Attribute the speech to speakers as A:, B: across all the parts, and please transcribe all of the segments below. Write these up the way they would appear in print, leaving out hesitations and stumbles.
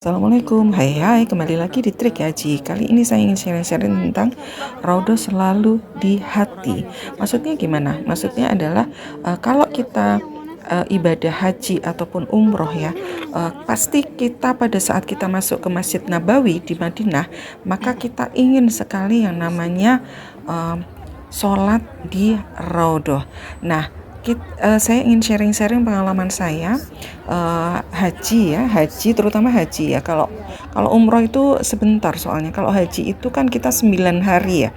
A: Assalamualaikum, hai kembali lagi di Trik Haji. Kali ini saya ingin sharing-sharing tentang Raudhah selalu di hati. Maksudnya gimana? Maksudnya adalah kalau kita ibadah haji ataupun umroh ya, pasti kita pada saat kita masuk ke Masjid Nabawi di Madinah, maka kita ingin sekali yang namanya sholat di Raudhah. Nah, saya ingin sharing-sharing pengalaman saya haji terutama haji ya. Kalau umroh itu sebentar, soalnya kalau haji itu kan kita 9 hari ya.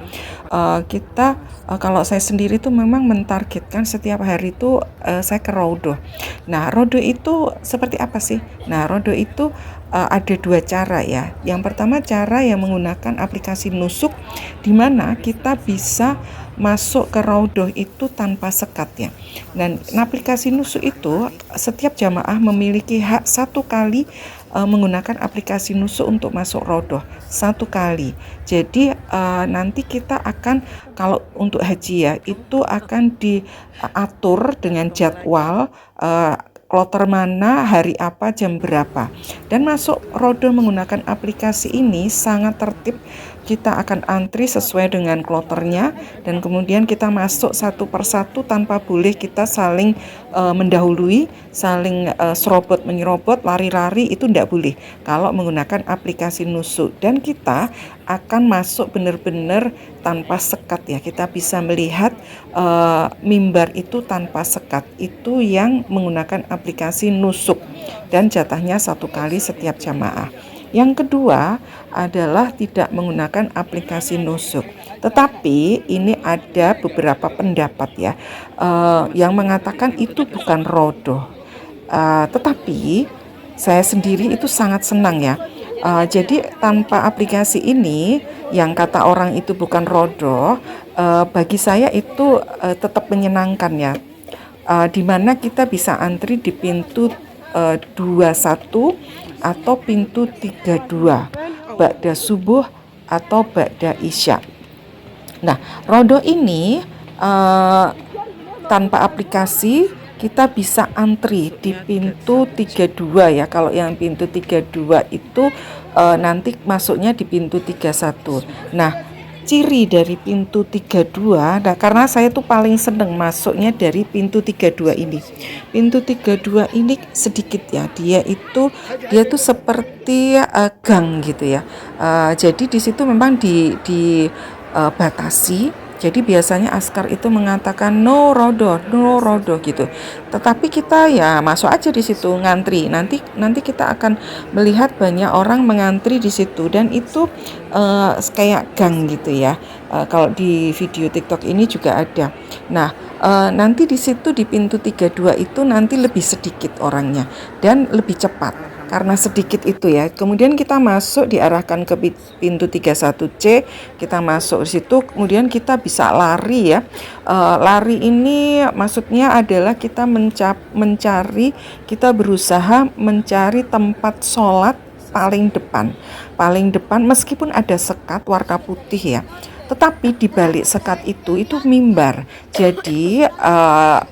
A: Kalau saya sendiri itu memang mentargetkan setiap hari itu saya ke Raudhah. Nah, Raudhah itu seperti apa sih? Nah, Raudhah itu ada dua cara ya. Yang pertama, cara yang menggunakan aplikasi nusuk, di mana kita bisa masuk ke Raudhah itu tanpa sekat ya. Dan aplikasi nusuk itu setiap jamaah memiliki hak satu kali menggunakan aplikasi nusuk untuk masuk Raudhah satu kali. Jadi nanti kita akan, kalau untuk haji ya, itu akan diatur dengan jadwal kloter mana, hari apa, jam berapa. Dan masuk Raudhah menggunakan aplikasi ini sangat tertib. Kita akan antri sesuai dengan kloternya, dan kemudian kita masuk satu persatu tanpa boleh kita saling mendahului, saling serobot menyerobot, lari-lari, itu tidak boleh kalau menggunakan aplikasi nusuk. Dan kita akan masuk benar-benar tanpa sekat ya. Kita bisa melihat mimbar itu tanpa sekat, itu yang menggunakan aplikasi nusuk, dan jatahnya satu kali setiap jamaah. Yang kedua adalah tidak menggunakan aplikasi nusuk. Tetapi ini ada beberapa pendapat ya, yang mengatakan itu bukan Raudhah. Tetapi saya sendiri itu sangat senang ya. Jadi tanpa aplikasi ini, yang kata orang itu bukan Raudhah, bagi saya itu tetap menyenangkan ya. Di mana kita bisa antri di pintu 21 atau pintu 32, ba'da subuh atau ba'da isya. Nah, Raudhah ini tanpa aplikasi kita bisa antri di pintu 32 ya. Kalau yang pintu 32 itu nanti masuknya di pintu 31. Nah, ciri dari pintu 32, nah karena saya tuh paling seneng masuknya dari pintu 32 ini. Pintu 32 ini sedikit ya, dia tuh seperti gang gitu ya. Jadi di situ memang batasi. Jadi biasanya askar itu mengatakan no Raudhah gitu. Tetapi kita ya masuk aja di situ, ngantri. Nanti kita akan melihat banyak orang mengantri di situ, dan itu kayak gang gitu ya. Kalau di video TikTok ini juga ada. Nah, nanti di situ di pintu 32 itu nanti lebih sedikit orangnya dan lebih cepat. Karena sedikit itu ya, kemudian kita masuk, diarahkan ke pintu 31C, kita masuk di situ, kemudian kita bisa lari ya. Lari ini maksudnya adalah kita kita berusaha mencari tempat sholat paling depan meskipun ada sekat warna putih ya. Tetapi di balik sekat itu mimbar. Jadi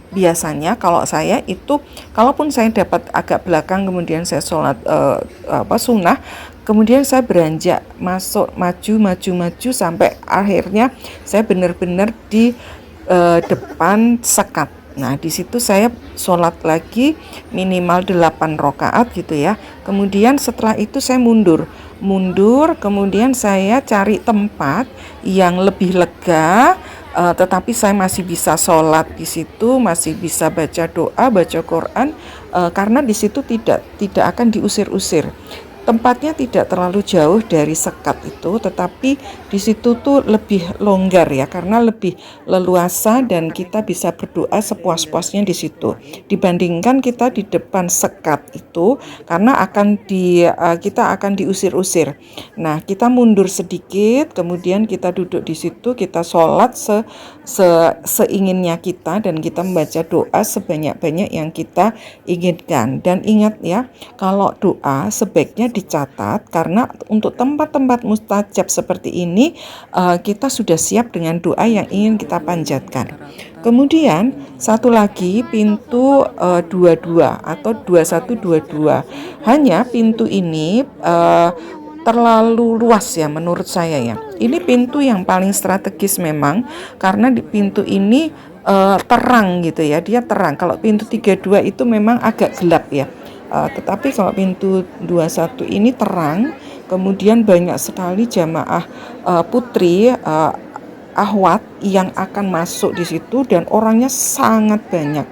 A: biasanya kalau saya itu, kalaupun saya dapat agak belakang, kemudian saya sholat sunnah, kemudian saya beranjak masuk maju sampai akhirnya saya benar-benar di depan sekat. Nah, di situ saya sholat lagi minimal 8 rakaat gitu ya. Kemudian setelah itu saya mundur, kemudian saya cari tempat yang lebih lega, tetapi saya masih bisa sholat di situ, masih bisa baca doa, baca Quran, karena di situ tidak akan diusir-usir. Tempatnya tidak terlalu jauh dari sekat itu, tetapi di situ tuh lebih longgar ya, karena lebih leluasa dan kita bisa berdoa sepuas-puasnya di situ. Dibandingkan kita di depan sekat itu, karena kita akan diusir-usir. Nah, kita mundur sedikit, kemudian kita duduk di situ, kita sholat seinginnya kita, dan kita membaca doa sebanyak-banyak yang kita inginkan. Dan ingat ya, kalau doa sebaiknya dicatat karena untuk tempat-tempat mustajab seperti ini kita sudah siap dengan doa yang ingin kita panjatkan. Kemudian satu lagi pintu 22 atau 2122. Hanya pintu ini terlalu luas ya menurut saya ya. Ini pintu yang paling strategis memang karena di pintu ini terang gitu ya, dia terang. Kalau pintu 32 itu memang agak gelap ya. Tetapi kalau pintu 21 ini terang, kemudian banyak sekali jamaah putri ahwat yang akan masuk di situ dan orangnya sangat banyak.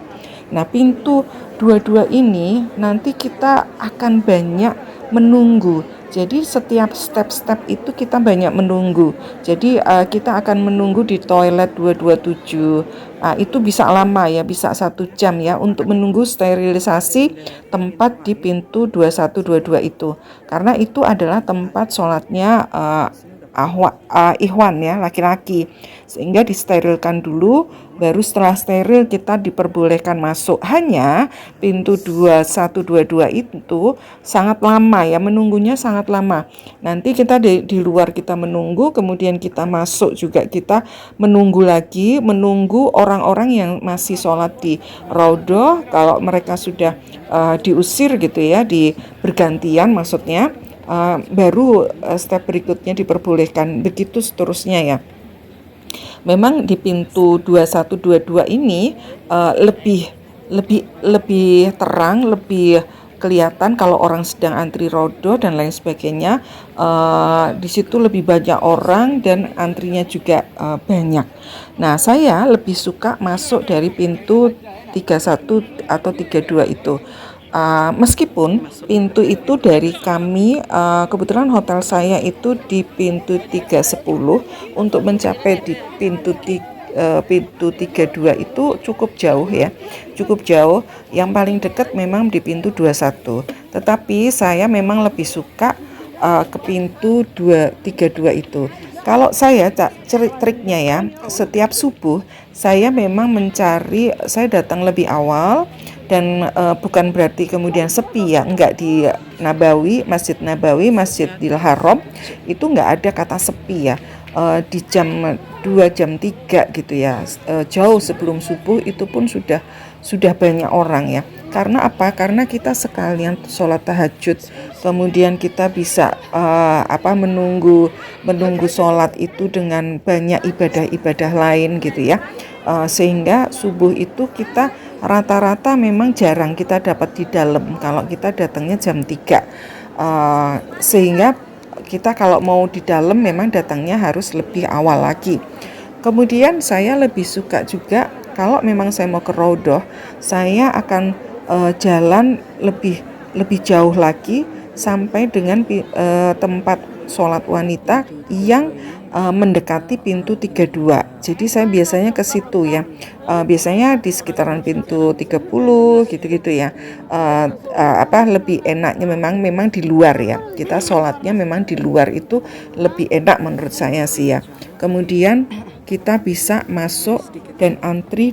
A: Nah, pintu 22 ini nanti kita akan banyak menunggu. Jadi setiap step-step itu kita banyak menunggu. Jadi kita akan menunggu di toilet 227. Itu bisa lama ya, bisa 1 jam ya untuk menunggu sterilisasi tempat di pintu 2122 itu. Karena itu adalah tempat sholatnya ikhwan ya, laki-laki, sehingga disterilkan dulu, baru setelah steril kita diperbolehkan masuk. Hanya pintu 2122 itu sangat lama ya, menunggunya sangat lama. Nanti kita di luar kita menunggu, kemudian kita masuk juga kita menunggu lagi, menunggu orang-orang yang masih sholat di raudhah. Kalau mereka sudah diusir gitu ya, bergantian maksudnya, baru step berikutnya diperbolehkan, begitu seterusnya ya. Memang di pintu 2122 ini lebih terang, lebih kelihatan kalau orang sedang antri raudhah dan lain sebagainya. Di situ lebih banyak orang dan antrinya juga banyak. Nah, saya lebih suka masuk dari pintu 31 atau 32 itu. Meskipun pintu itu dari kami, kebetulan hotel saya itu di pintu 310, untuk mencapai di pintu 32 itu cukup jauh ya, cukup jauh. Yang paling dekat memang di pintu 21, tetapi saya memang lebih suka ke pintu 32 itu. Kalau saya triknya ya, setiap subuh saya memang saya datang lebih awal. Dan bukan berarti kemudian sepi ya, enggak. Di Masjid Nabawi, Masjidil Haram itu enggak ada kata sepi ya. Di jam 2, jam 3 gitu ya, jauh sebelum subuh itu pun sudah banyak orang ya. Karena apa? Karena kita sekalian sholat tahajud, kemudian kita bisa menunggu sholat itu dengan banyak ibadah-ibadah lain gitu ya. Sehingga subuh itu kita rata-rata memang jarang kita dapat di dalam kalau kita datangnya jam 3. Sehingga kita kalau mau di dalam memang datangnya harus lebih awal lagi. Kemudian saya lebih suka juga kalau memang saya mau ke raudhah, saya akan jalan lebih jauh lagi sampai dengan tempat sholat wanita yang mendekati pintu 32. Jadi saya biasanya ke situ ya. Biasanya di sekitaran pintu 30 gitu-gitu ya. Lebih enaknya memang di luar ya. Kita sholatnya memang di luar itu lebih enak menurut saya sih ya. Kemudian kita bisa masuk dan antri